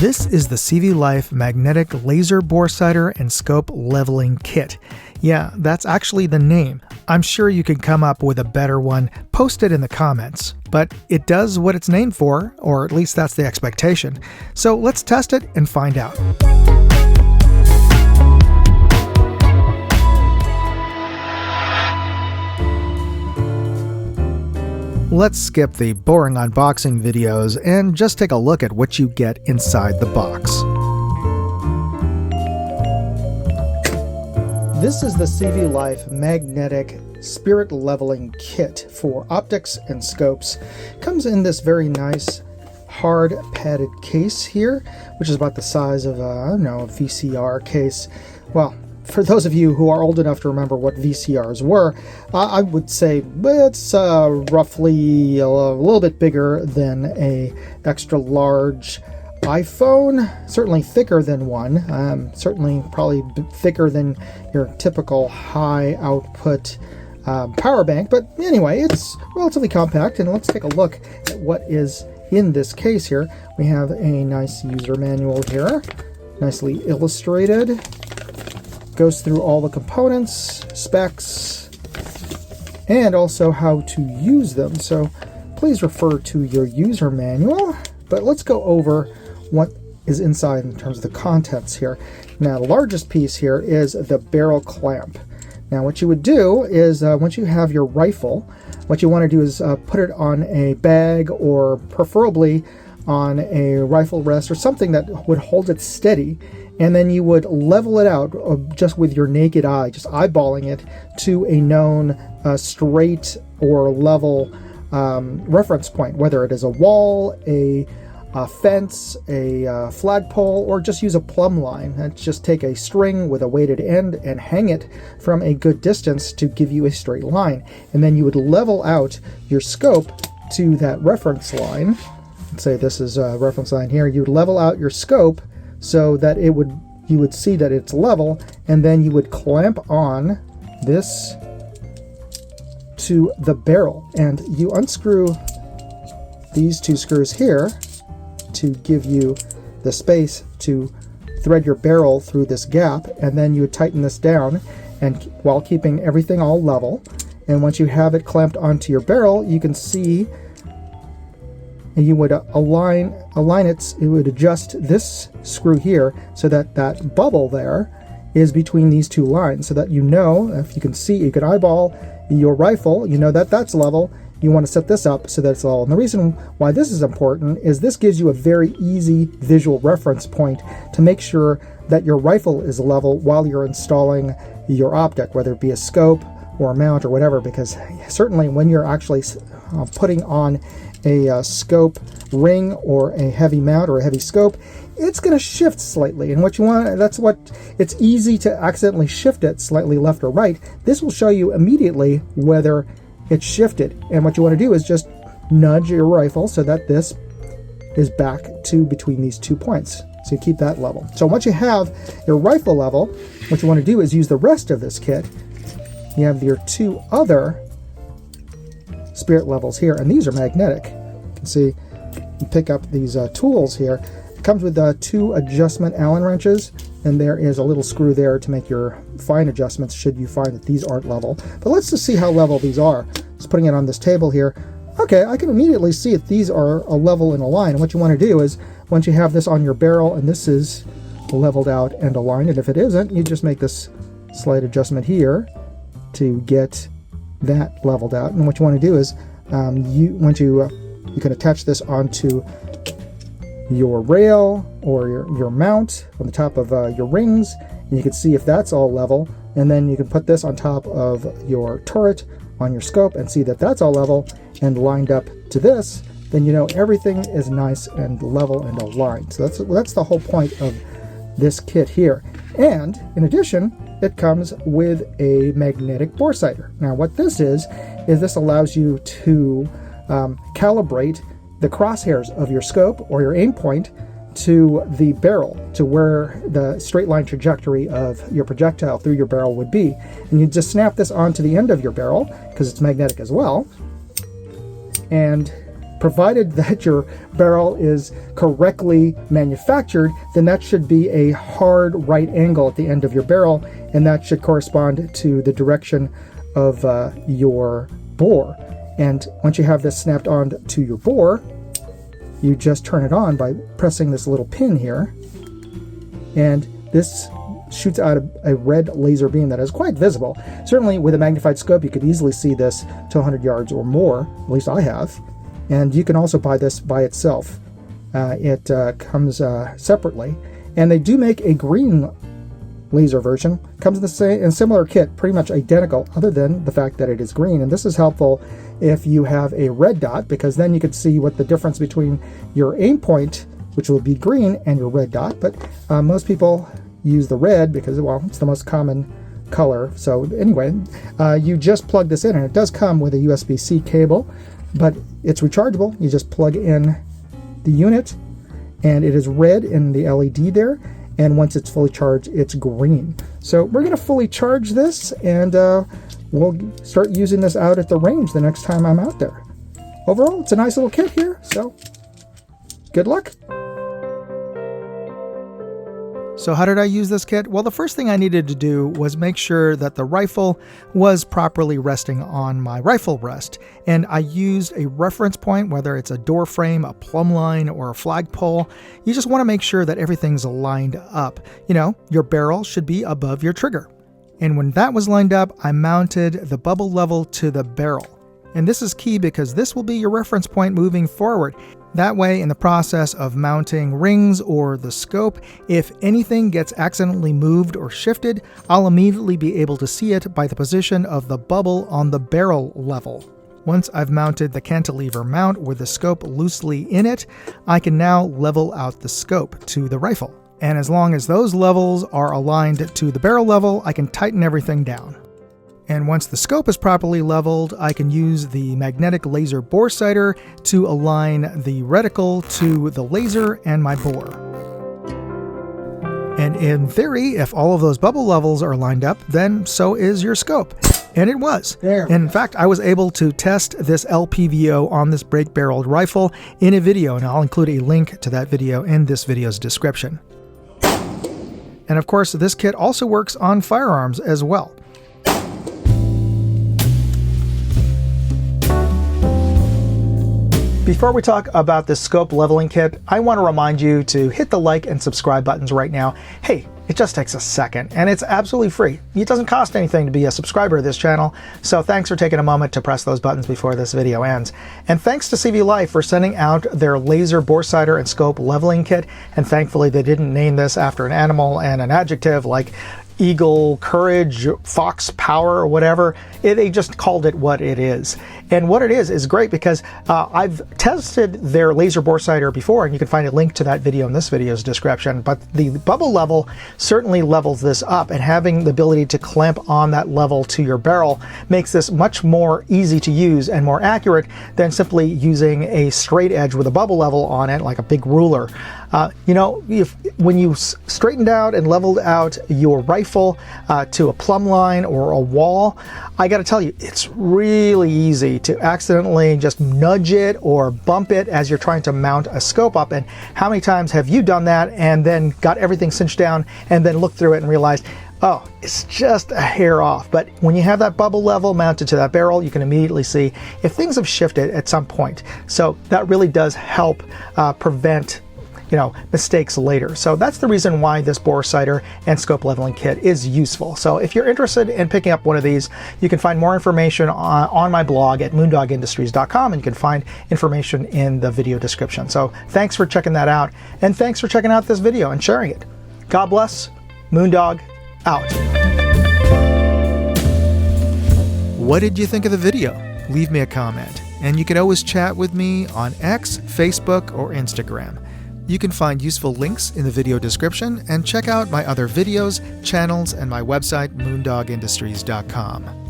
This is the CVLife Magnetic Laser Boresighter and Scope Leveling Kit. Yeah, that's actually the name. I'm sure you can come up with a better one. Post it in the comments. But it does what it's named for, or at least that's the expectation. So let's test it and find out. Let's skip the boring unboxing videos and just take a look at what you get inside the box. This is the CVLife Magnetic Spirit Leveling Kit for optics and scopes. Comes in this very nice hard padded case here, which is about the size of a VCR case. Well, for those of you who are old enough to remember what VCRs were, I would say it's roughly a little bit bigger than a extra large iPhone, certainly thicker than one, certainly probably thicker than your typical high output power bank. But anyway, it's relatively compact, and let's take a look at what is in this case here. We have a nice user manual here, nicely illustrated. Goes through all the components, specs, and also how to use them. So please refer to your user manual. But let's go over what is inside in terms of the contents here. Now, the largest piece here is the barrel clamp. Now, what you would do is once you have your rifle, what you want to do is put it on a bag, or preferably on a rifle rest or something that would hold it steady. And then you would level it out just with your naked eye, just eyeballing it to a known straight or level reference point, whether it is a wall, a fence, a flagpole, or just use a plumb line. And just take a string with a weighted end and hang it from a good distance to give you a straight line. And then you would level out your scope to that reference line. Let's say this is a reference line here. You would level out your scope so that you would see that it's level, and then you would clamp on this to the barrel, and you unscrew these two screws here to give you the space to thread your barrel through this gap, and then you would tighten this down, and while keeping everything all level. And once you have it clamped onto your barrel, you can see, and you would align it. It would adjust this screw here so that that bubble there is between these two lines, so that you know, if you can see, you can eyeball your rifle, you know that that's level. You want to set this up so that it's level. And the reason why this is important is this gives you a very easy visual reference point to make sure that your rifle is level while you're installing your optic, whether it be a scope or a mount or whatever, because certainly when you're actually putting on a scope ring or a heavy mount or a heavy scope, it's going to shift slightly. And what you want, it's easy to accidentally shift it slightly left or right. This will show you immediately whether it's shifted. And what you want to do is just nudge your rifle so that this is back to between these 2 points. So you keep that level. So once you have your rifle level, what you want to do is use the rest of this kit. You have your two other spirit levels here, and these are magnetic. You can see, you pick up these tools here. It comes with 2 adjustment Allen wrenches, and there is a little screw there to make your fine adjustments should you find that these aren't level. But let's just see how level these are. Just putting it on this table here. Okay, I can immediately see if these are a level and aligned. And what you want to do is, once you have this on your barrel and this is leveled out and aligned, and if it isn't, you just make this slight adjustment here to get that leveled out. And what you want to do is you can attach this onto your rail or your mount on the top of your rings, and you can see if that's all level. And then you can put this on top of your turret on your scope and see that that's all level and lined up to this. Then you know everything is nice and level and aligned. So that's the whole point of this kit here. And in addition, it comes with a magnetic boresighter. Now what this is this allows you to calibrate the crosshairs of your scope or your aim point to the barrel, to where the straight line trajectory of your projectile through your barrel would be. And you just snap this onto the end of your barrel, because it's magnetic as well, and provided that your barrel is correctly manufactured, then that should be a hard right angle at the end of your barrel, and that should correspond to the direction of your bore. And once you have this snapped on to your bore, you just turn it on by pressing this little pin here, and this shoots out a red laser beam that is quite visible. Certainly with a magnified scope, you could easily see this to 100 yards or more, at least I have. And you can also buy this by itself. It comes separately. And they do make a green laser version. Comes in the same and similar kit, pretty much identical, other than the fact that it is green. And this is helpful if you have a red dot, because then you could see what the difference between your aim point, which will be green, and your red dot. But most people use the red because, well, it's the most common color. So anyway, you just plug this in, and it does come with a USB-C cable, but it's rechargeable. You just plug in the unit, and it is red in the LED there, and once it's fully charged, it's green. So we're going to fully charge this, and we'll start using this out at the range the next time I'm out there. Overall, it's a nice little kit here, so good luck. So how did I use this kit? Well, the first thing I needed to do was make sure that the rifle was properly resting on my rifle rest. And I used a reference point, whether it's a door frame, a plumb line, or a flagpole. You just want to make sure that everything's lined up. You know, your barrel should be above your trigger. And when that was lined up, I mounted the bubble level to the barrel. And this is key because this will be your reference point moving forward. That way, in the process of mounting rings or the scope, if anything gets accidentally moved or shifted, I'll immediately be able to see it by the position of the bubble on the barrel level. Once I've mounted the cantilever mount with the scope loosely in it, I can now level out the scope to the rifle. And as long as those levels are aligned to the barrel level, I can tighten everything down. And once the scope is properly leveled, I can use the magnetic laser Boresighter to align the reticle to the laser and my bore. And in theory, if all of those bubble levels are lined up, then so is your scope. And it was. There. In fact, I was able to test this LPVO on this brake-barreled rifle in a video, and I'll include a link to that video in this video's description. And of course, this kit also works on firearms as well. Before we talk about the scope leveling kit, I want to remind you to hit the like and subscribe buttons right now. Hey, it just takes a second, and it's absolutely free. It doesn't cost anything to be a subscriber of this channel, so thanks for taking a moment to press those buttons before this video ends. And thanks to CVLife for sending out their laser Boresighter and scope leveling kit, and thankfully they didn't name this after an animal and an adjective like eagle, courage, fox, power, or whatever. They just called it what it is. And what it is great because I've tested their laser Boresighter before, and you can find a link to that video in this video's description, but the bubble level certainly levels this up, and having the ability to clamp on that level to your barrel makes this much more easy to use and more accurate than simply using a straight edge with a bubble level on it, like a big ruler. You know, when you straightened out and leveled out your rifle to a plumb line or a wall, I got to tell you, it's really easy to accidentally just nudge it or bump it as you're trying to mount a scope up. And how many times have you done that and then got everything cinched down and then looked through it and realized, oh, it's just a hair off? But when you have that bubble level mounted to that barrel, you can immediately see if things have shifted at some point. So that really does help prevent mistakes later. So that's the reason why this Boresighter and scope leveling kit is useful. So if you're interested in picking up one of these, you can find more information on my blog at moondogindustries.com, and you can find information in the video description. So thanks for checking that out, and thanks for checking out this video and sharing it. God bless. Moondog out. What did you think of the video? Leave me a comment, and you can always chat with me on X, Facebook, or Instagram. You can find useful links in the video description, and check out my other videos, channels, and my website, moondogindustries.com.